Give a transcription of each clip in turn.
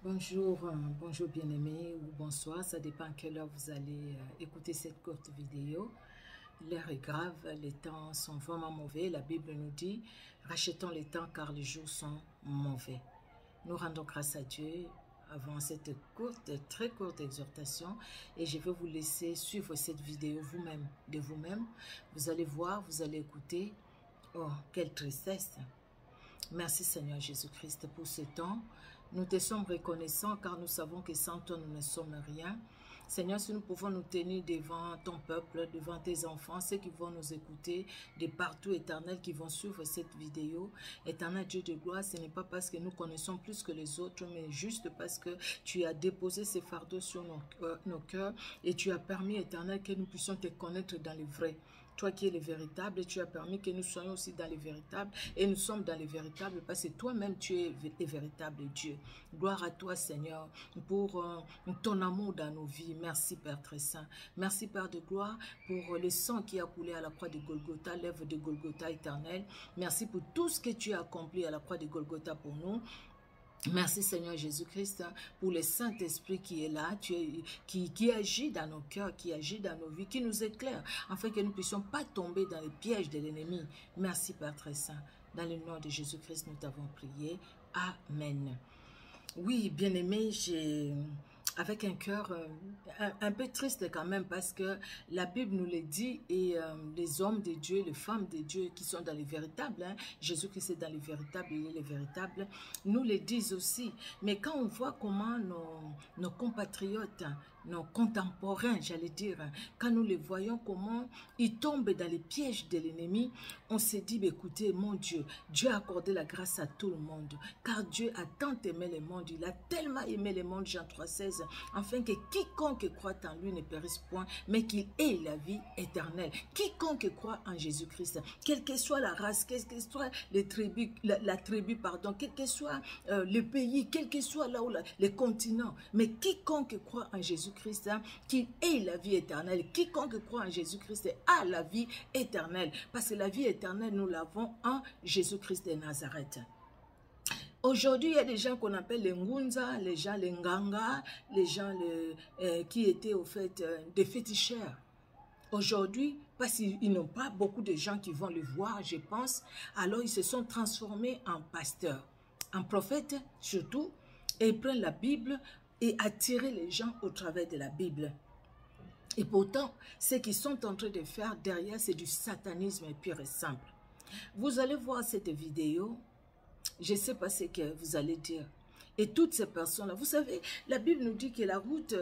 Bonjour bien-aimés ou bonsoir, ça dépend à quelle heure vous allez écouter cette courte vidéo. L'heure est grave, les temps sont vraiment mauvais. La Bible nous dit, rachetons les temps car les jours sont mauvais. Nous rendons grâce à Dieu avant cette très courte exhortation et je vais vous laisser suivre cette vidéo de vous-même. Vous allez voir, vous allez écouter. Oh, quelle tristesse! Merci Seigneur Jésus-Christ pour ce temps. Nous te sommes reconnaissants car nous savons que sans toi nous ne sommes rien. Seigneur, si nous pouvons nous tenir devant ton peuple, devant tes enfants, ceux qui vont nous écouter de partout, Éternel, qui vont suivre cette vidéo. Éternel Dieu de gloire, ce n'est pas parce que nous connaissons plus que les autres, mais juste parce que tu as déposé ces fardeaux sur nos cœurs et tu as permis, Éternel, que nous puissions te connaître dans le vrai. Toi qui es le véritable, tu as permis que nous soyons aussi dans les véritables. Et nous sommes dans les véritables parce que toi-même, tu es le véritable Dieu. Gloire à toi, Seigneur, pour ton amour dans nos vies. Merci, Père très saint. Merci, Père de gloire, pour le sang qui a coulé à la croix de Golgotha, l'œuvre de Golgotha éternelle. Merci pour tout ce que tu as accompli à la croix de Golgotha pour nous. Merci Seigneur Jésus-Christ pour le Saint-Esprit qui est là, qui agit dans nos cœurs, qui agit dans nos vies, qui nous éclaire, afin que nous ne puissions pas tomber dans les pièges de l'ennemi. Merci Père très saint. Dans le nom de Jésus-Christ, nous t'avons prié. Amen. Oui, bien-aimé, avec un cœur un peu triste quand même parce que la Bible nous le dit et les hommes de Dieu, les femmes de Dieu qui sont dans les véritables, Jésus-Christ est dans les véritables, il est les véritables, nous le disent aussi. Mais quand on voit comment nos compatriotes, nos contemporains, j'allais dire, quand nous les voyons comment ils tombent dans les pièges de l'ennemi, on se dit, écoutez, mon Dieu, Dieu a accordé la grâce à tout le monde, car Dieu a tant aimé le monde, il a tellement aimé le monde, Jean 3,16, afin que quiconque croit en lui ne périsse point, mais qu'il ait la vie éternelle. Quiconque croit en Jésus-Christ, quelle que soit la race, quelle que soit les tribus, la tribu, pardon, quel que soit le pays, quel que soit là où les continents, mais quiconque croit en Jésus-Christ, qu'il ait la vie éternelle. Quiconque croit en Jésus-Christ a la vie éternelle, parce que la vie éternelle, nous l'avons en Jésus-Christ de Nazareth. Aujourd'hui, il y a des gens qu'on appelle les Ngunza, les gens les Nganga, les gens qui étaient au fait des féticheurs. Aujourd'hui, parce qu'ils n'ont pas beaucoup de gens qui vont le voir, je pense, alors ils se sont transformés en pasteurs, en prophètes surtout, et ils prennent la Bible et attirent les gens au travers de la Bible. Et pourtant, ce qu'ils sont en train de faire derrière, c'est du satanisme pur et simple. Vous allez voir cette vidéo. Je ne sais pas ce que vous allez dire. Et toutes ces personnes-là, vous savez, la Bible nous dit que la route,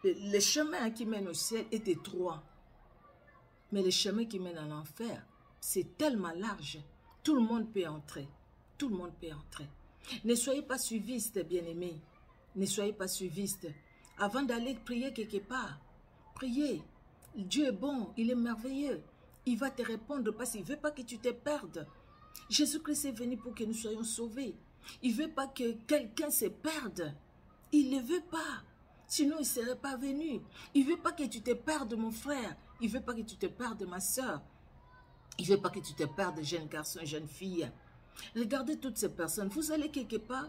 le chemin qui mène au ciel est étroit. Mais le chemin qui mène à l'enfer, c'est tellement large. Tout le monde peut entrer. Tout le monde peut entrer. Ne soyez pas suivistes, bien-aimés. Ne soyez pas suivistes. Avant d'aller prier quelque part, priez. Dieu est bon, il est merveilleux. Il va te répondre parce qu'il ne veut pas que tu te perdes. Jésus-Christ est venu pour que nous soyons sauvés. Il ne veut pas que quelqu'un se perde. Il ne veut pas. Sinon, il ne serait pas venu. Il ne veut pas que tu te perdes, mon frère. Il ne veut pas que tu te perdes, ma soeur. Il ne veut pas que tu te perdes, jeune garçon, jeune fille. Regardez toutes ces personnes. Vous allez quelque part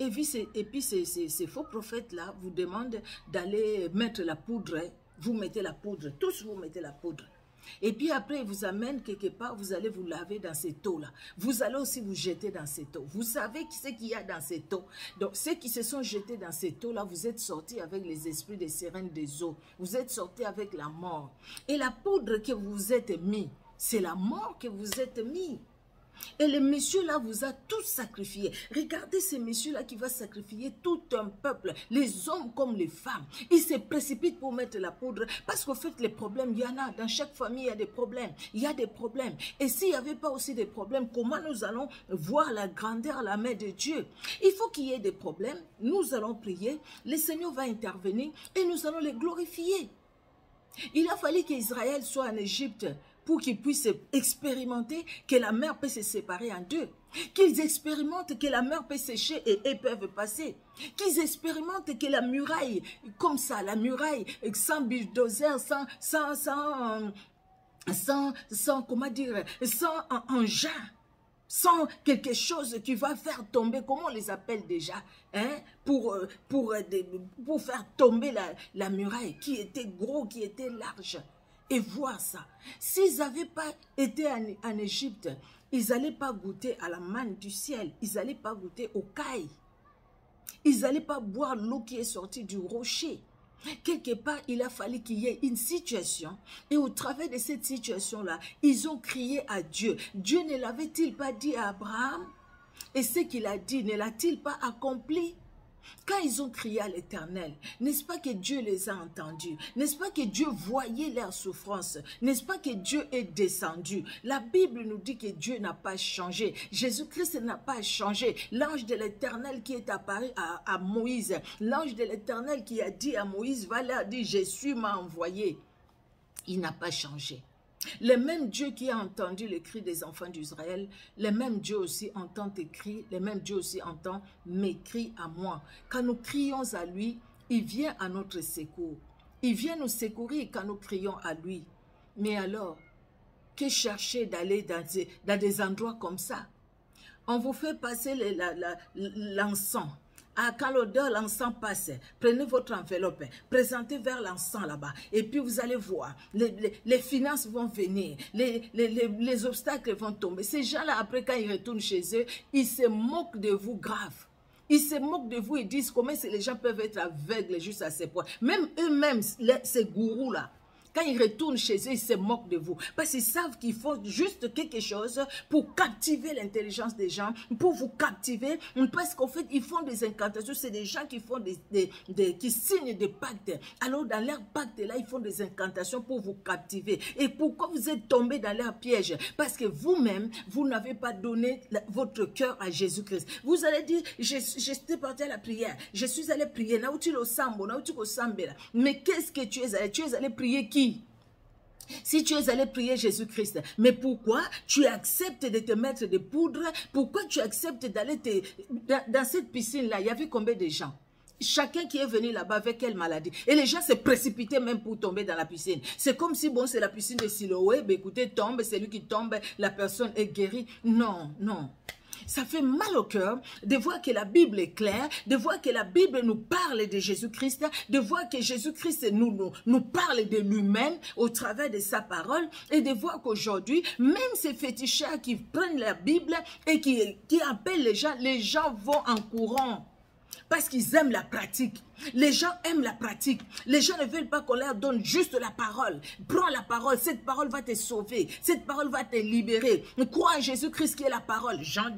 et puis ces faux prophètes-là vous demandent d'aller mettre la poudre. Vous mettez la poudre. Tous vous mettez la poudre. Et puis après, ils vous amènent quelque part, vous allez vous laver dans ces eaux-là. Vous allez aussi vous jeter dans cette eau. Vous savez ce qu'il y a dans cette eau. Donc, ceux qui se sont jetés dans cette eau-là, vous êtes sortis avec les esprits des sirènes des eaux. Vous êtes sortis avec la mort. Et la poudre que vous êtes mis, c'est la mort que vous êtes mis. Et le monsieur-là vous a tous sacrifié. Regardez ce monsieur-là qui va sacrifier tout un peuple, les hommes comme les femmes. Il se précipite pour mettre la poudre parce qu'au fait, les problèmes, il y en a. Dans chaque famille, il y a des problèmes. Il y a des problèmes. Et s'il n'y avait pas aussi des problèmes, comment nous allons voir la grandeur, la main de Dieu? Il faut qu'il y ait des problèmes. Nous allons prier. Le Seigneur va intervenir et nous allons les glorifier. Il a fallu qu'Israël soit en Égypte pour qu'ils puissent expérimenter que la mer peut se séparer en deux. Qu'ils expérimentent que la mer peut sécher et ils peuvent passer. Qu'ils expérimentent que la muraille, comme ça, la muraille, sans bulldozer, sans comment dire, sans engin, sans quelque chose qui va faire tomber, comment on les appelle déjà, hein, pour faire tomber la muraille qui était gros, qui était large. Et voir ça. S'ils n'avaient pas été en Égypte, ils n'allaient pas goûter à la manne du ciel, ils n'allaient pas goûter au caille. Ils n'allaient pas boire l'eau qui est sortie du rocher. Quelque part, il a fallu qu'il y ait une situation. Et au travers de cette situation-là, ils ont crié à Dieu. Dieu ne l'avait-il pas dit à Abraham? Et ce qu'il a dit, ne l'a-t-il pas accompli? Quand ils ont crié à l'Éternel, n'est-ce pas que Dieu les a entendus? N'est-ce pas que Dieu voyait leur souffrance? N'est-ce pas que Dieu est descendu? La Bible nous dit que Dieu n'a pas changé. Jésus-Christ n'a pas changé. L'ange de l'Éternel qui est apparu à Moïse, l'ange de l'Éternel qui a dit à Moïse, va leur dire, Jésus m'a envoyé. Il n'a pas changé. Le même Dieu qui a entendu les cris des enfants d'Israël, le même Dieu aussi entend tes cris, le même Dieu aussi entend mes cris à moi. Quand nous crions à lui, il vient à notre secours. Il vient nous secourir quand nous crions à lui. Mais alors, que chercher d'aller dans des endroits comme ça? On vous fait passer l'encens. Ah, quand l'odeur, l'encens passe, prenez votre enveloppe, présentez vers l'encens là-bas. Et puis vous allez voir, les finances vont venir, les obstacles vont tomber. Ces gens-là, après, quand ils retournent chez eux, ils se moquent de vous grave. Ils se moquent de vous et disent comment les gens peuvent être aveugles juste à ces points. Même eux-mêmes, ces gourous-là, quand ils retournent chez eux, ils se moquent de vous. Parce qu'ils savent qu'ils font juste quelque chose pour captiver l'intelligence des gens, pour vous captiver. Parce qu'en fait, ils font des incantations. C'est des gens qui font qui signent des pactes. Alors, dans leur pacte-là, ils font des incantations pour vous captiver. Et pourquoi vous êtes tombé dans leur piège? Parce que vous-même, vous n'avez pas donné votre cœur à Jésus-Christ. Vous allez dire, j'étais parti à la prière. Je suis allé prier. Mais qu'est-ce que tu es allé? Tu es allé prier qui? Si tu es allé prier Jésus-Christ, mais pourquoi tu acceptes de te mettre de poudre? Pourquoi tu acceptes d'aller dans cette piscine-là? Il y avait combien de gens? Chacun qui est venu là-bas avec quelle maladie? Et les gens se précipitaient même pour tomber dans la piscine. C'est comme si, bon, c'est la piscine de Siloé, ben écoutez, tombe, c'est lui qui tombe, la personne est guérie. Non, non. Ça fait mal au cœur de voir que la Bible est claire, de voir que la Bible nous parle de Jésus-Christ, de voir que Jésus-Christ nous parle de lui-même au travers de sa parole et de voir qu'aujourd'hui, même ces féticheurs qui prennent la Bible et qui appellent les gens vont en courant. Parce qu'ils aiment la pratique. Les gens aiment la pratique. Les gens ne veulent pas qu'on leur donne juste la parole. Prends la parole. Cette parole va te sauver. Cette parole va te libérer. Crois en Jésus-Christ qui est la parole. Jean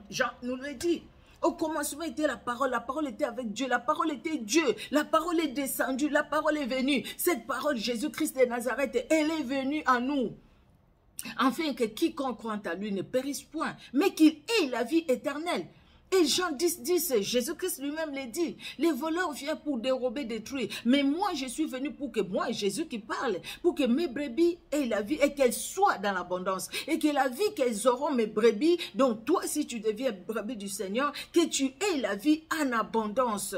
nous le dit. Au commencement était la parole était avec Dieu, la parole était Dieu, la parole est descendue, la parole est venue. Cette parole, Jésus-Christ de Nazareth, elle est venue à nous. Afin que quiconque croit à lui ne périsse point, mais qu'il ait la vie éternelle. Et Jean 10, Jésus-Christ lui-même l'a dit, les voleurs viennent pour dérober, détruire. Mais moi, je suis venu pour que moi, Jésus qui parle, pour que mes brebis aient la vie et qu'elles soient dans l'abondance. Et que la vie qu'elles auront, mes brebis, donc toi, si tu deviens brebis du Seigneur, que tu aies la vie en abondance.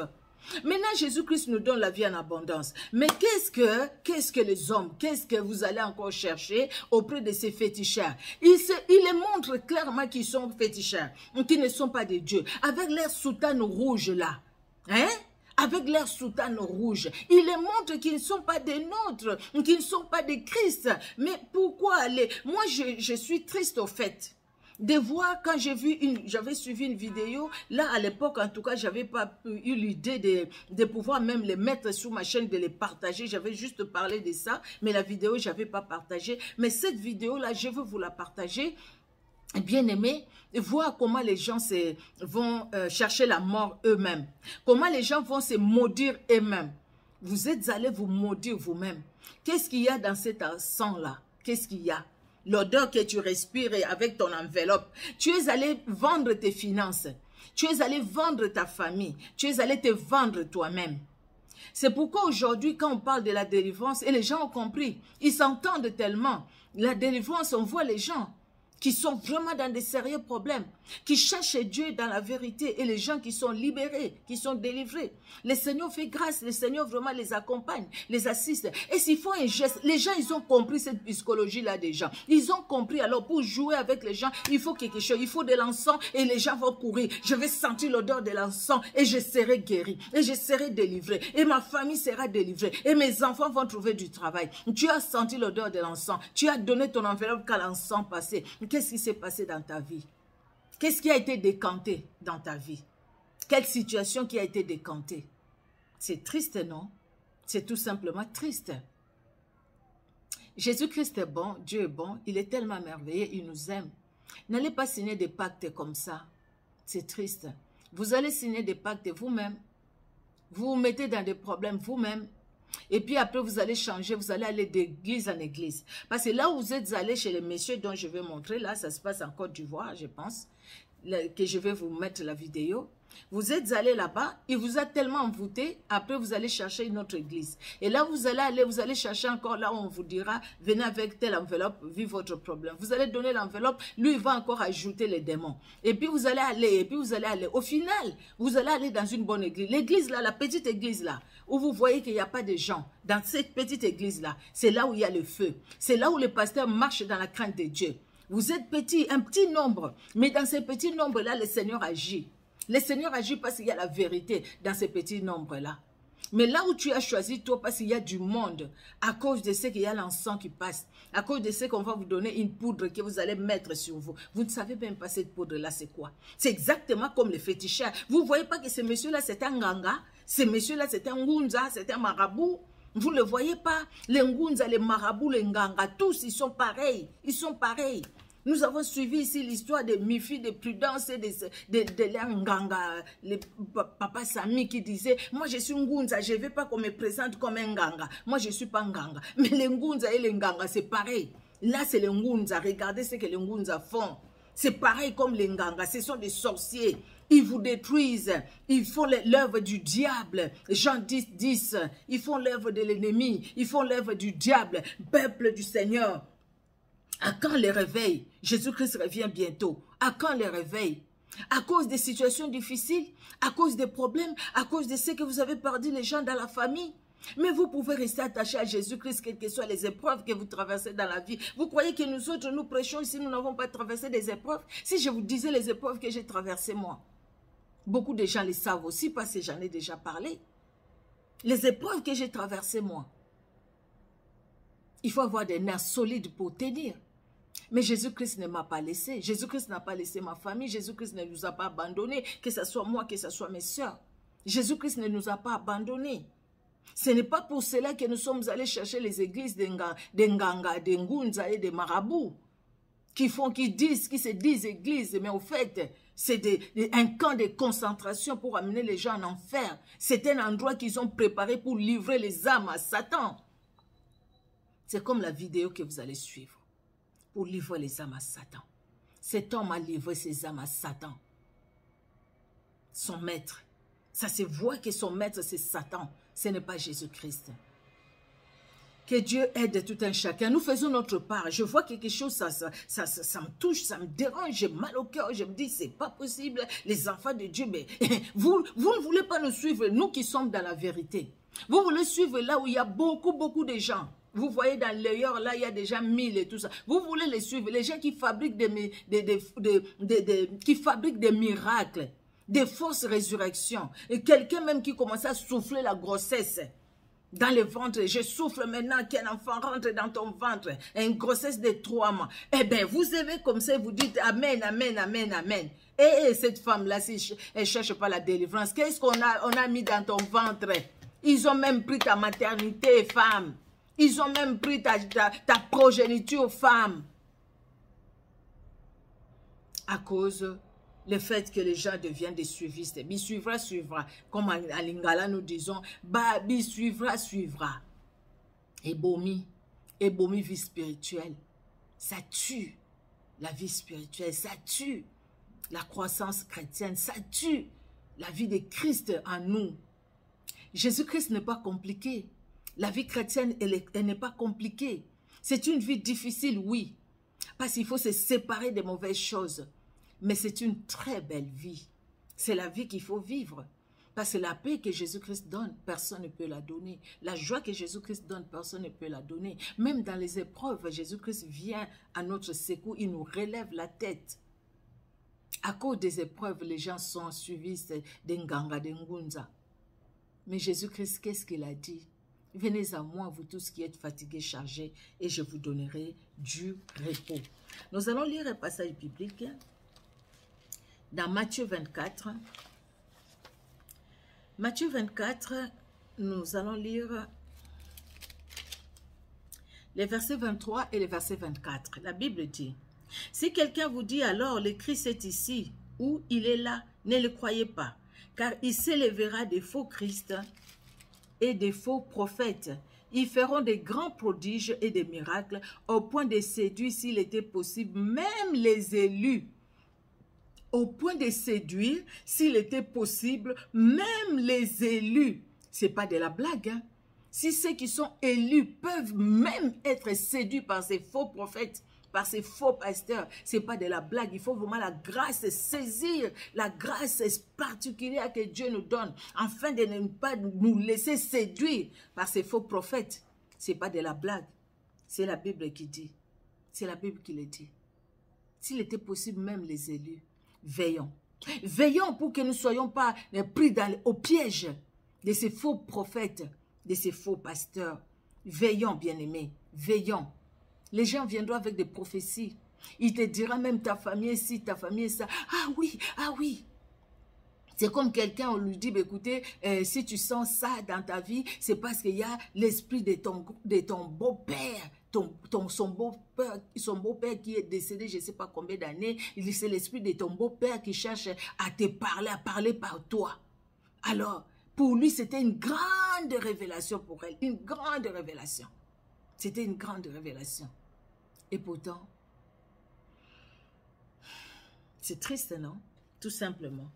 Maintenant, Jésus-Christ nous donne la vie en abondance. Mais qu'est-ce que les hommes, qu'est-ce que vous allez encore chercher auprès de ces féticheurs? Ils les montrent clairement qu'ils sont féticheurs, qu'ils ne sont pas de Dieu. Avec leur soutane rouge là, hein? Avec leur soutane rouge, ils les montrent qu'ils ne sont pas des nôtres, qu'ils ne sont pas de Christ. Mais pourquoi aller? Moi, je suis triste au fait de voir quand j'avais suivi une vidéo, là à l'époque en tout cas, j'avais pas eu l'idée de pouvoir même les mettre sur ma chaîne, de les partager, j'avais juste parlé de ça, mais la vidéo j'avais pas partagé, mais cette vidéo là, je veux vous la partager, bien aimé, voir comment les gens vont chercher la mort eux-mêmes, comment les gens vont se maudire eux-mêmes. Vous êtes allés vous maudire vous-même. Qu'est-ce qu'il y a dans cet sang là? Qu'est-ce qu'il y a? L'odeur que tu respires avec ton enveloppe. Tu es allé vendre tes finances. Tu es allé vendre ta famille. Tu es allé te vendre toi-même. C'est pourquoi aujourd'hui, quand on parle de la délivrance, et les gens ont compris, ils s'entendent tellement. La délivrance, on voit les gens qui sont vraiment dans des sérieux problèmes, qui cherchent Dieu dans la vérité et les gens qui sont libérés, qui sont délivrés. Le Seigneur fait grâce, le Seigneur vraiment les accompagne, les assiste. Et s'ils font un geste, les gens, ils ont compris cette psychologie-là des gens. Ils ont compris, alors pour jouer avec les gens, il faut quelque chose, il faut de l'encens et les gens vont courir. Je vais sentir l'odeur de l'encens et je serai guéri, et je serai délivré, et ma famille sera délivrée, et mes enfants vont trouver du travail. Tu as senti l'odeur de l'encens, tu as donné ton enveloppe quand l'encens passait. Qu'est-ce qui s'est passé dans ta vie? Qu'est-ce qui a été décanté dans ta vie? Quelle situation qui a été décantée? C'est triste, non? C'est tout simplement triste. Jésus-Christ est bon, Dieu est bon, il est tellement merveilleux, il nous aime. N'allez pas signer des pactes comme ça. C'est triste. Vous allez signer des pactes vous-même. Vous vous mettez dans des problèmes vous-même. Et puis après, vous allez changer, vous allez aller d'église en église. Parce que là où vous êtes allé chez les messieurs dont je vais montrer, là, ça se passe en Côte d'Ivoire, je pense, que je vais vous mettre la vidéo. Vous êtes allé là-bas, il vous a tellement envoûté, après vous allez chercher une autre église. Et là, vous allez chercher encore là où on vous dira, venez avec telle enveloppe, vivez votre problème. Vous allez donner l'enveloppe, lui, il va encore ajouter les démons. Et puis vous allez aller, et puis vous allez aller. Au final, vous allez aller dans une bonne église. L'église là, la petite église là, où vous voyez qu'il n'y a pas de gens. Dans cette petite église là, c'est là où il y a le feu. C'est là où le pasteur marche dans la crainte de Dieu. Vous êtes petit, un petit nombre, mais dans ces petits nombres-là, le Seigneur agit. Le Seigneur agit parce qu'il y a la vérité dans ces petits nombres-là. Mais là où tu as choisi, toi, parce qu'il y a du monde, à cause de ce qu'il y a l'encens qui passe, à cause de ce qu'on va vous donner une poudre que vous allez mettre sur vous. Vous ne savez même pas cette poudre-là, c'est quoi? C'est exactement comme les féticheurs. Vous ne voyez pas que ce monsieur-là, c'est un ganga? Ce monsieur-là, c'est un ngunza, c'est un marabout? Vous ne le voyez pas? Les ngunza, les marabouts, les nganga, tous, ils sont pareils. Ils sont pareils. Nous avons suivi ici l'histoire de Mifi, de Prudence et de leur nganga, le papa Sami qui disait, moi je suis ngunza, je ne veux pas qu'on me présente comme un nganga. Moi je ne suis pas nganga. Mais les ngunza et les nganga, c'est pareil. Là c'est les ngunza, regardez ce que les ngunza font. C'est pareil comme les nganga, ce sont des sorciers. Ils vous détruisent, ils font l'œuvre du diable. Jean 10, 10, ils font l'œuvre de l'ennemi, ils font l'œuvre du diable, peuple du Seigneur. À quand le réveil? Jésus-Christ revient bientôt. À quand le réveil? À cause des situations difficiles, à cause des problèmes, à cause de ce que vous avez perdu les gens dans la famille. Mais vous pouvez rester attaché à Jésus-Christ, quelles que soient les épreuves que vous traversez dans la vie. Vous croyez que nous autres, nous prêchons ici, nous n'avons pas traversé des épreuves? Si je vous disais les épreuves que j'ai traversées moi, beaucoup de gens les savent aussi parce que j'en ai déjà parlé. Les épreuves que j'ai traversées moi, il faut avoir des nerfs solides pour tenir. Mais Jésus-Christ ne m'a pas laissé. Jésus-Christ n'a pas laissé ma famille. Jésus-Christ ne nous a pas abandonnés. Que ce soit moi, que ce soit mes soeurs. Jésus-Christ ne nous a pas abandonnés. Ce n'est pas pour cela que nous sommes allés chercher les églises des Nganga, des Ngunza et des marabouts. Qui se disent églises. Mais au fait, c'est un camp de concentration pour amener les gens en enfer. C'est un endroit qu'ils ont préparé pour livrer les âmes à Satan. C'est comme la vidéo que vous allez suivre. Pour livrer les âmes à Satan. Cet homme a livré ses âmes à Satan. Son maître. Ça se voit que son maître c'est Satan. Ce n'est pas Jésus-Christ. Que Dieu aide tout un chacun. Nous faisons notre part. Je vois quelque chose, ça me touche, ça me dérange. J'ai mal au cœur. Je me dis, c'est pas possible. Les enfants de Dieu, mais vous ne voulez pas nous suivre, nous qui sommes dans la vérité. Vous voulez suivre là où il y a beaucoup de gens. Vous voyez dans l'ailleurs, là, il y a déjà 1000 et tout ça. Vous voulez les suivre, les gens qui fabriquent qui fabriquent des miracles, des fausses résurrections. Et quelqu'un même qui commence à souffler la grossesse dans le ventre. Je souffle maintenant qu'un enfant rentre dans ton ventre. Une grossesse de 3 mois. Eh bien, vous savez comme ça, vous dites Amen, Amen, Amen, Amen. Et cette femme-là, si elle ne cherche pas la délivrance, qu'est-ce qu'on a mis dans ton ventre? Ils ont même pris ta maternité, femme. Ils ont même pris ta progéniture, femme. À cause du fait que les gens deviennent des suivistes. Bi suivra, suivra. Comme à Lingala nous disons, bah, bi suivra, suivra. Ebomi vie spirituelle. Ça tue la vie spirituelle. Ça tue la croissance chrétienne. Ça tue la vie de Christ en nous. Jésus-Christ n'est pas compliqué. La vie chrétienne, elle n'est pas compliquée. C'est une vie difficile, oui. Parce qu'il faut se séparer des mauvaises choses. Mais c'est une très belle vie. C'est la vie qu'il faut vivre. Parce que la paix que Jésus-Christ donne, personne ne peut la donner. La joie que Jésus-Christ donne, personne ne peut la donner. Même dans les épreuves, Jésus-Christ vient à notre secours, il nous relève la tête. À cause des épreuves, les gens sont suivis des nganga, des ngunza. Mais Jésus-Christ, qu'est-ce qu'il a dit? Venez à moi, vous tous qui êtes fatigués, chargés, et je vous donnerai du repos. Nous allons lire un passage biblique dans Matthieu 24. Matthieu 24, nous allons lire les versets 23 et les versets 24. La Bible dit, « Si quelqu'un vous dit alors, le Christ est ici, ou il est là, ne le croyez pas, car il s'élèvera des faux Christ et des faux prophètes. Ils feront des grands prodiges et des miracles, au point de séduire, s'il était possible, même les élus. » Au point de séduire, s'il était possible, même les élus. Ce n'est pas de la blague. Hein? Si ceux qui sont élus peuvent même être séduits par ces faux prophètes, par ces faux pasteurs, ce n'est pas de la blague. Il faut vraiment la grâce, saisir la grâce particulière que Dieu nous donne, afin de ne pas nous laisser séduire par ces faux prophètes. Ce n'est pas de la blague. C'est la Bible qui dit. C'est la Bible qui le dit. S'il était possible, même les élus. Veillons. Veillons pour que nous ne soyons pas pris au piège de ces faux prophètes, de ces faux pasteurs. Veillons, bien-aimés, veillons. Les gens viendront avec des prophéties. Il te dira même ta famille est ci, ta famille est ça. Ah oui, ah oui. C'est comme quelqu'un, on lui dit, bah, écoutez, si tu sens ça dans ta vie, c'est parce qu'il y a l'esprit de ton beau-père. Son beau-père qui est décédé, je ne sais pas combien d'années, c'est l'esprit de ton beau-père qui cherche à te parler, à parler par toi. Alors, pour lui, c'était une grande révélation pour elle, une grande révélation. C'était une grande révélation. Et pourtant, c'est triste, non? Tout simplement.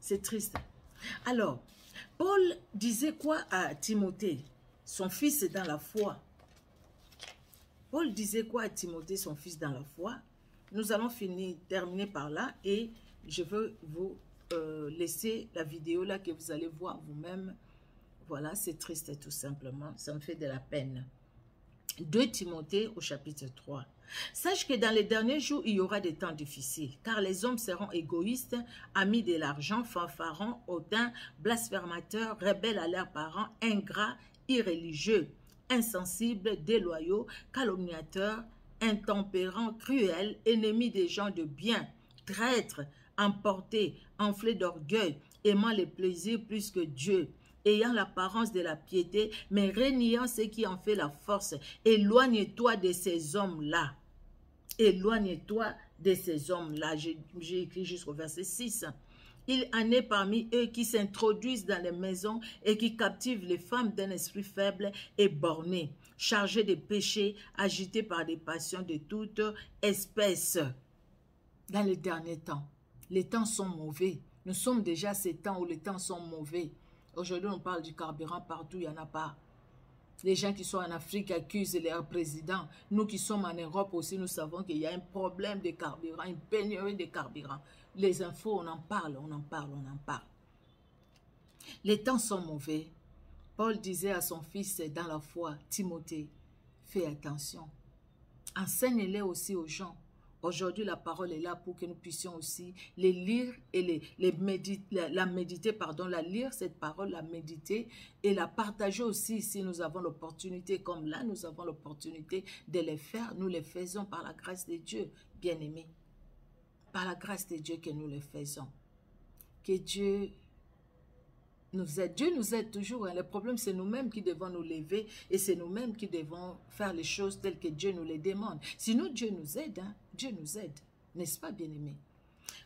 C'est triste. Alors, Paul disait quoi à Timothée, son fils dans la foi? Paul disait quoi à Timothée, son fils dans la foi? Nous allons terminer par là et je veux vous laisser la vidéo là que vous allez voir vous-même. Voilà, c'est triste tout simplement. Ça me fait de la peine. 2 Timothée au chapitre 3. Sache que dans les derniers jours, il y aura des temps difficiles, car les hommes seront égoïstes, amis de l'argent, fanfarons, hautains, blasphémateurs, rebelles à leurs parents, ingrats, irréligieux, insensibles, déloyaux, calomniateurs, intempérants, cruels, ennemis des gens de bien, traîtres, emportés, enflés d'orgueil, aimant les plaisirs plus que Dieu, ayant l'apparence de la piété, mais reniant ce qui en fait la force. Éloigne-toi de ces hommes-là. Éloigne-toi de ces hommes-là. J'ai écrit jusqu'au verset 6. Il en est parmi eux qui s'introduisent dans les maisons et qui captivent les femmes d'un esprit faible et borné, chargés de péchés, agités par des passions de toute espèce. Dans les derniers temps, les temps sont mauvais. Nous sommes déjà à ces temps où les temps sont mauvais. Aujourd'hui, on parle du carburant partout, il n'y en a pas. Les gens qui sont en Afrique accusent leur président. Nous qui sommes en Europe aussi, nous savons qu'il y a un problème de carburant, une pénurie de carburant. Les infos, on en parle, on en parle, on en parle. Les temps sont mauvais. Paul disait à son fils dans la foi, Timothée, fais attention. Enseigne-les aussi aux gens. Aujourd'hui, la parole est là pour que nous puissions aussi les lire et la méditer, la lire cette parole, la méditer et la partager aussi si nous avons l'opportunité, comme là, nous avons l'opportunité de les faire. Nous les faisons par la grâce de Dieu, bien-aimés. Par la grâce de Dieu que nous les faisons. Que Dieu nous aide. Dieu nous aide toujours. Hein. Le problème, c'est nous-mêmes qui devons nous lever et c'est nous-mêmes qui devons faire les choses telles que Dieu nous les demande. Sinon, Dieu nous aide. Hein. Dieu nous aide. N'est-ce pas, bien-aimés?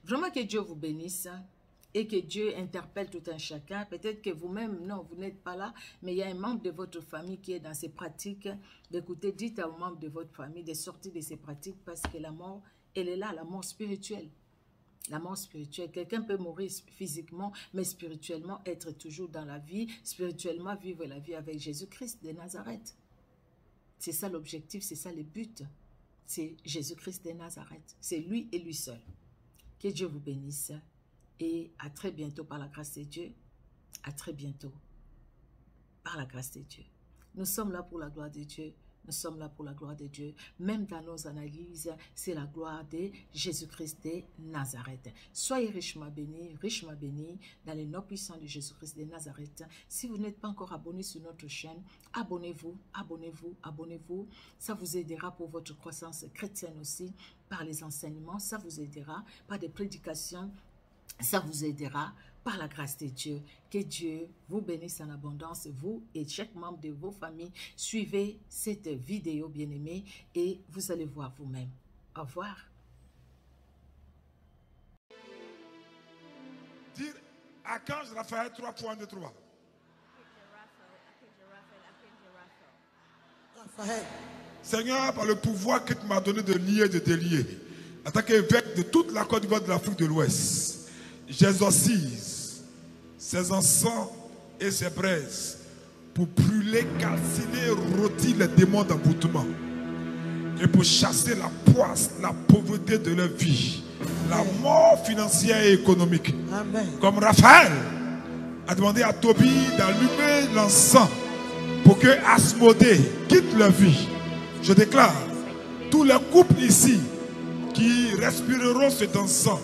Vraiment que Dieu vous bénisse hein, et que Dieu interpelle tout un chacun. Peut-être que vous-même, non, vous n'êtes pas là, mais il y a un membre de votre famille qui est dans ces pratiques. Écoutez, dites aux membres de votre famille de sortir de ces pratiques parce que la mort, elle est là, la mort spirituelle. La mort spirituelle. Quelqu'un peut mourir physiquement, mais spirituellement être toujours dans la vie, spirituellement vivre la vie avec Jésus-Christ de Nazareth. C'est ça l'objectif, c'est ça le but. c'est Jésus-Christ de Nazareth. C'est lui et lui seul. Que Dieu vous bénisse et à très bientôt par la grâce de Dieu. À très bientôt par la grâce de Dieu. Nous sommes là pour la gloire de Dieu. Nous sommes là pour la gloire de Dieu. Même dans nos analyses, c'est la gloire de Jésus-Christ de Nazareth. Soyez richement bénis dans le nom puissant de Jésus-Christ de Nazareth. Si vous n'êtes pas encore abonné sur notre chaîne, abonnez-vous, abonnez-vous, abonnez-vous. Ça vous aidera pour votre croissance chrétienne aussi, par les enseignements. Ça vous aidera par des prédications. Ça vous aidera par la grâce de Dieu. Que Dieu vous bénisse en abondance, vous et chaque membre de vos familles. Suivez cette vidéo, bien-aimée, et vous allez voir vous-même. Au revoir. Dire Archange Raphaël 3.23. Seigneur, par le pouvoir que tu m'as donné de lier et de délier, en tant qu'évêque de toute la Côte d'Ivoire de l'Afrique de l'Ouest, j'exorcise ses encens et ses braises pour brûler, calciner, rôtir les démons d'emboutement et pour chasser la poisse, la pauvreté de leur vie, la mort financière et économique. Amen. Comme Raphaël a demandé à Tobie d'allumer l'encens pour que Asmodée quitte leur vie. Je déclare, tous les couples ici qui respireront cet encens,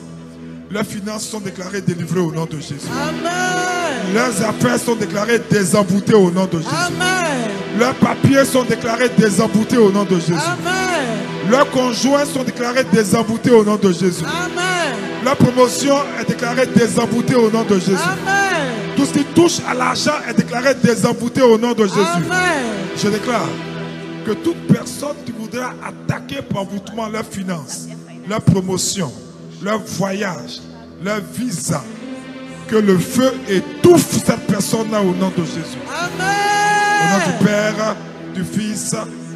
leurs finances sont déclarées délivrées au nom de Jésus. Amen. Leurs affaires sont déclarées désemboutées au nom de Jésus. Amen. Leurs papiers sont déclarés désemboutés au nom de Jésus. Amen. Leurs conjoints sont déclarés désemboutés au nom de Jésus. Amen. Leur promotion est déclarée désemboutée au nom de Jésus. Amen. Tout ce qui touche à l'argent est déclaré désembouté au nom de Jésus. Amen. Je déclare que toute personne qui voudra attaquer par envoûtement leurs finances, leur promotion, leur voyage, leur visa, que le feu étouffe cette personne-là au nom de Jésus. Amen. Au nom du Père, du Fils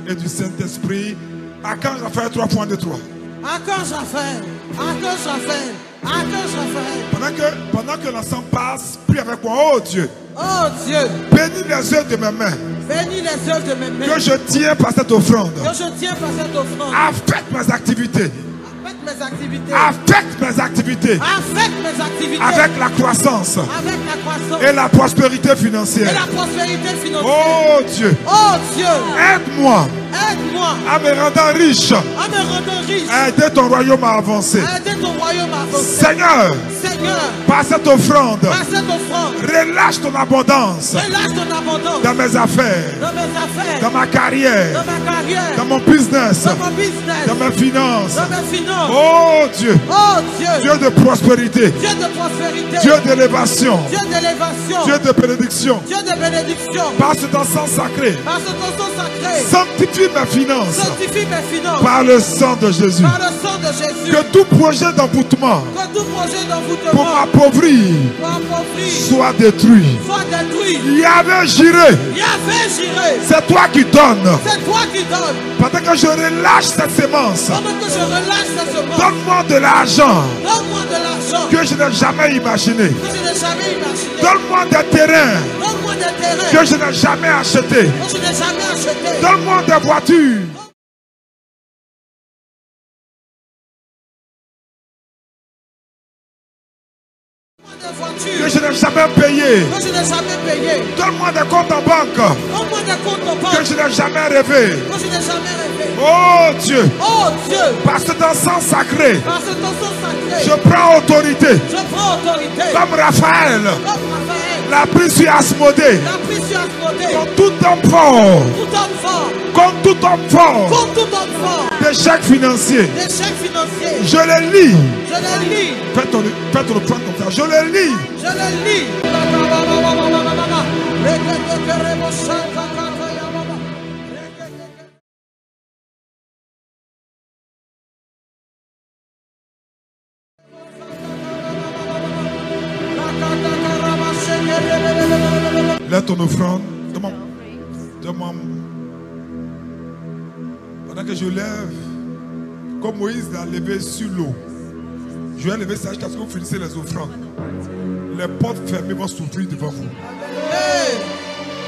et du Saint-Esprit. Archange Raphaël 3.23. Archange Raphaël. Archange Raphaël. Archange Raphaël. Pendant que l'ensemble passe, prie avec moi. Oh Dieu. Oh Dieu. Bénis les œuvres de mes mains. Bénis les œuvres de mes mains. Que je tiens par cette offrande. Que je tiens par cette offrande. Affecte mes activités. Affecte mes activités. Affecte mes activités. Affecte mes activités. Avec la croissance. Avec la croissance. Et la prospérité financière. Et la prospérité financière. Oh Dieu. Oh Dieu. Aide-moi. Aide-moi. À me rendre riche. À me rendre riche. Aider ton royaume à avancer. Aider ton royaume à avancer. Seigneur. Seigneur. Par cette offrande. Par cette offrande. Relâche ton abondance. Relâche ton abondance. Dans mes affaires. Dans mes affaires. Dans ma carrière. Dans ma carrière. Dans mon business. Dans mon business. Dans mes finances. Dans mes finances. Oh Dieu. Oh Dieu. Dieu de prospérité. Dieu de prospérité. Dieu d'élévation. Dieu d'élévation. Dieu de bénédiction. Dieu de bénédiction. Par cet encens sacré. Par cet encens sacré. Sanctifie mes finances. Sanctifie mes finances. Par le sang de Jésus. Par le sang de Jésus. Que tout projet d'emboutement. Que tout projet d'envoûtement. Pour m'appauvrir. Soit détruit. Soit détruit. Yahvé Jireh. Yahvé Jireh. C'est toi qui donnes. C'est toi qui donnes. Pendant que je relâche cette sémence. Pendant que je relâche cette semence. Donne-moi de l'argent. Donne-moi de l'argent. Que je n'ai jamais imaginé. Que je n'ai jamais imaginé. Donne-moi des terrains. Donne-moi des terrains. Que je n'ai jamais acheté. Que je n'ai jamais acheté. Donne-moi des voitures. Que je n'ai jamais payé. Que je n'ai jamais payé. Donne-moi des comptes en banque. Donne-moi des comptes en banque. Que je n'ai jamais rêvé. Que je n'ai jamais rêvé. Oh Dieu. Oh Dieu. Par cet encens sacré. Par cet encens sacré. Je prends autorité. Je prends autorité. Comme Raphaël. Comme Raphaël. La prise sur Asmodée. La prise sur Asmodée. Contre tout homme fort. Tout homme fort. Contre tout homme fort. Contre tout homme fort. D'échecs financiers. D'échecs financiers. Je les lis. Je les lis. Faites le point comme ça. Je les lis. Je les lis. Lève ton offrande. Demande. Pendant que je lève, comme Moïse l'a levé sur l'eau, je vais lever ça jusqu'à ce que vous finissez les offrandes. Les portes fermées vont s'ouvrir devant vous. Amen.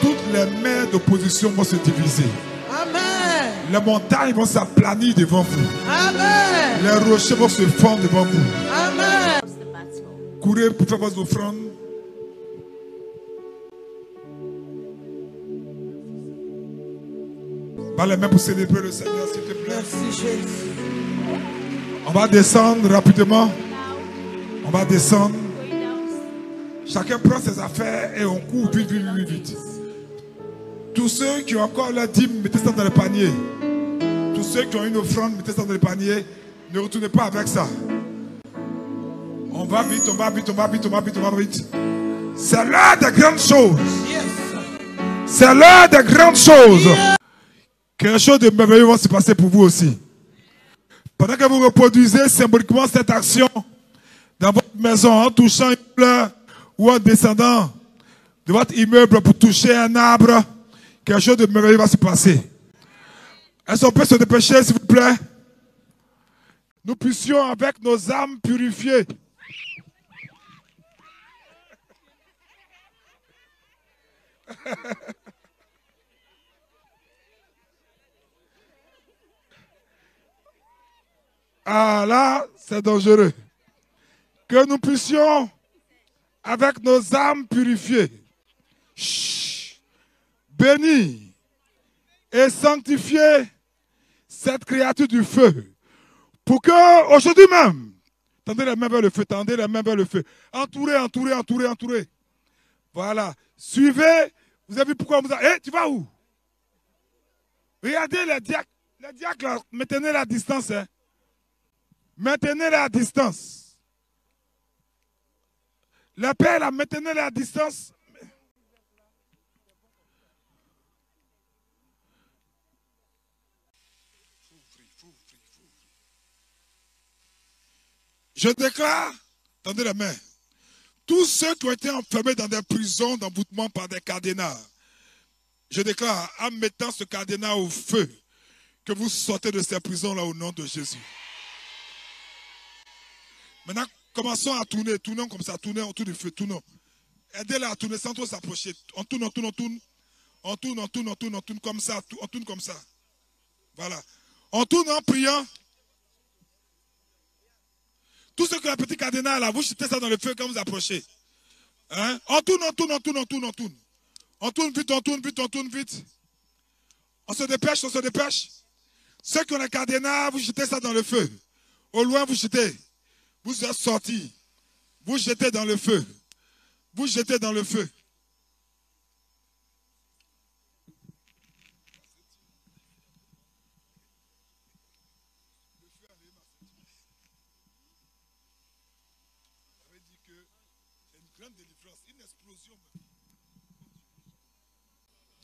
Toutes les mains d'opposition vont se diviser. Amen. Les montagnes vont s'aplanir devant vous. Amen. Les rochers vont se fondre devant vous. Amen. Courez pour faire vos offrandes. Par les mains pour célébrer le Seigneur, s'il te plaît. Merci Jésus. On va descendre rapidement. On va descendre. Chacun prend ses affaires et on court vite, vite, vite, vite. Tous ceux qui ont encore la dîme, mettez ça dans le panier. Tous ceux qui ont une offrande, mettez ça dans le panier. Ne retournez pas avec ça. On va vite, on va vite, on va vite, on va vite, on va vite. C'est l'heure des grandes choses. C'est l'heure des grandes choses. Quelque chose de merveilleux va se passer pour vous aussi. Pendant que vous reproduisez symboliquement cette action dans votre maison, en touchant une fleur ou en descendant de votre immeuble pour toucher un arbre, quelque chose de merveilleux va se passer. Est-ce qu'on peut se dépêcher, s'il vous plaît? Nous puissions, avec nos âmes purifiées, ah là, c'est dangereux. Que nous puissions, avec nos âmes purifiées, bénir et sanctifier cette créature du feu. Pour que, aujourd'hui même, tendez les mains vers le feu, tendez les mains vers le feu. Entourez, entourez, entourez, entourez. Voilà. Suivez. Vous avez vu pourquoi vous avez... tu vas où? Regardez les diacres. Les diacres, là, maintenez la distance. Hein. Maintenez la distance. Les pères, là, maintenez la distance. Je déclare, tendez les mains, tous ceux qui ont été enfermés dans des prisons d'envoûtement par des cadenas, je déclare, en mettant ce cadenas au feu, que vous sortez de ces prisons-là au nom de Jésus. Maintenant, commençons à tourner, tournons comme ça, tournez autour du feu, tournons. Aidez-la à tourner sans trop s'approcher. On tourne, on tourne, on tourne. On tourne, on tourne, on tourne, on tourne comme ça, on tourne comme ça. Voilà. On tourne en priant. Tout ce que la petite cadenas là, vous jetez ça dans le feu quand vous approchez. Hein? On tourne, on tourne, on tourne, on tourne, on tourne. On tourne vite, on tourne vite, on tourne vite. On se dépêche, on se dépêche. Ceux qui ont les cadenas, vous jetez ça dans le feu. Au loin, vous jetez. Vous êtes sortis. Vous jetez dans le feu. Vous jetez dans le feu.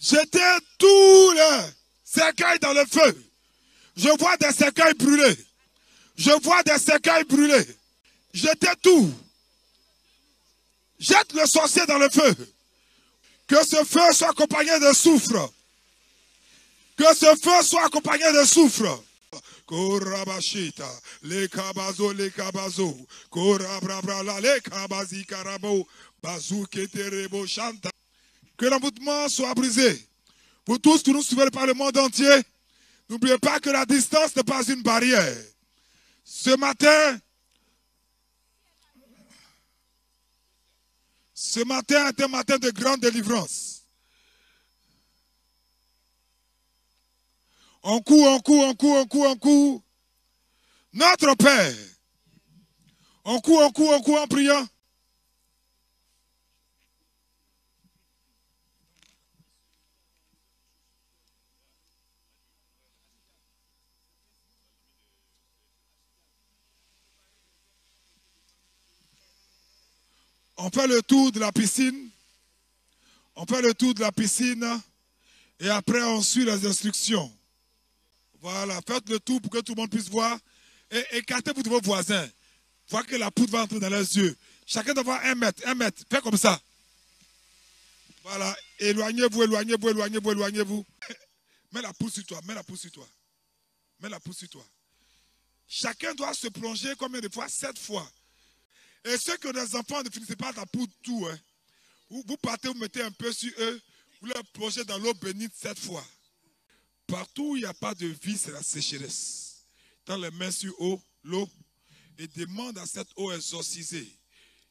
Jetez tous les cercueils dans le feu. Je vois des cercueils brûlés. Je vois des cercueils brûlés. Jetez tout. Jette le sorcier dans le feu. Que ce feu soit accompagné de soufre. Que ce feu soit accompagné de soufre. Korabashita, les kabazo, les kabazo, korabrabra, les kabazi karabo, bazou keterebo chanta. Que l'envoûtement soit brisé. Pour tous qui nous suivez par le monde entier, n'oubliez pas que la distance n'est pas une barrière. Ce matin est un matin de grande délivrance. On court, on court, on court, on court, on court. Notre Père. On court, on court, on court en priant. On fait le tour de la piscine. On fait le tour de la piscine. Et après, on suit les instructions. Voilà, faites le tour pour que tout le monde puisse voir. Et écartez-vous de vos voisins. Voir que la poudre va entrer dans leurs yeux. Chacun doit voir 1 mètre, 1 mètre. Faites comme ça. Voilà, éloignez-vous, éloignez-vous, éloignez-vous, éloignez-vous. Mets la poudre sur toi, mets la poudre sur toi. Mets la poudre sur toi. Chacun doit se plonger combien de fois? 7 fois. Et ceux qui ont des enfants, ne finissez pas la poudre tout. Hein. Vous partez, vous mettez un peu sur eux, vous les plongez dans l'eau bénite 7 fois. Partout où il n'y a pas de vie, c'est la sécheresse. Tends les mains sur l'eau et demande à cette eau exorcisée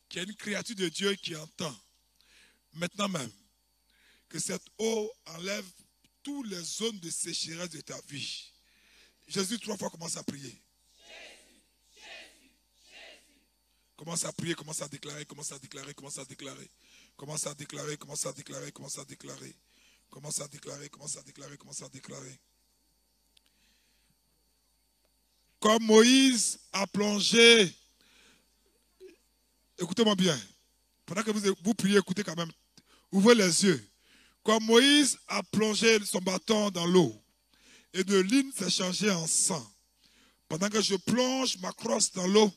qu'il y a une créature de Dieu qui entend. Maintenant même, que cette eau enlève toutes les zones de sécheresse de ta vie. Jésus, 3 fois, commence à prier. Commence à prier, commence à déclarer, commence à déclarer, commence à déclarer. Commence à déclarer, commence à déclarer, commence à déclarer. Commence à déclarer, commence à déclarer, commence à déclarer. Comme Moïse a plongé, écoutez-moi bien, pendant que vous priez, écoutez quand même, ouvrez les yeux. Comme Moïse a plongé son bâton dans l'eau, et de l'huile s'est changé en sang. Pendant que je plonge ma crosse dans l'eau,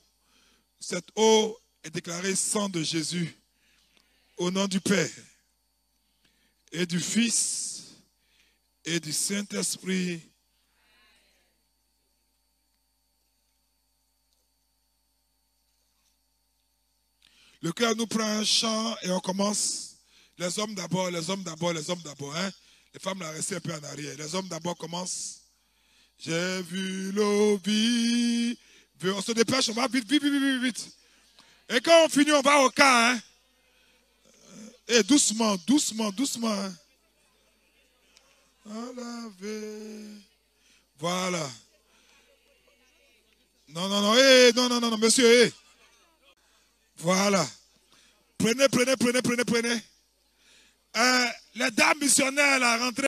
cette eau est déclarée sang de Jésus. Au nom du Père, et du Fils, et du Saint-Esprit. Le cœur nous prend un chant et on commence. Les hommes d'abord, les hommes d'abord, les hommes d'abord. Hein? Les femmes la restaient un peu en arrière. Les hommes d'abord commencent. J'ai vu l'eau vive. On se dépêche, on va vite, vite, vite, vite, vite. Et quand on finit, on va au cas. Hein? Et doucement, doucement, doucement. Hein? Voilà. Non, non, non, non, non, non, monsieur, Voilà. Prenez, prenez, prenez, prenez, prenez. Les dames missionnaires, là, rentrez.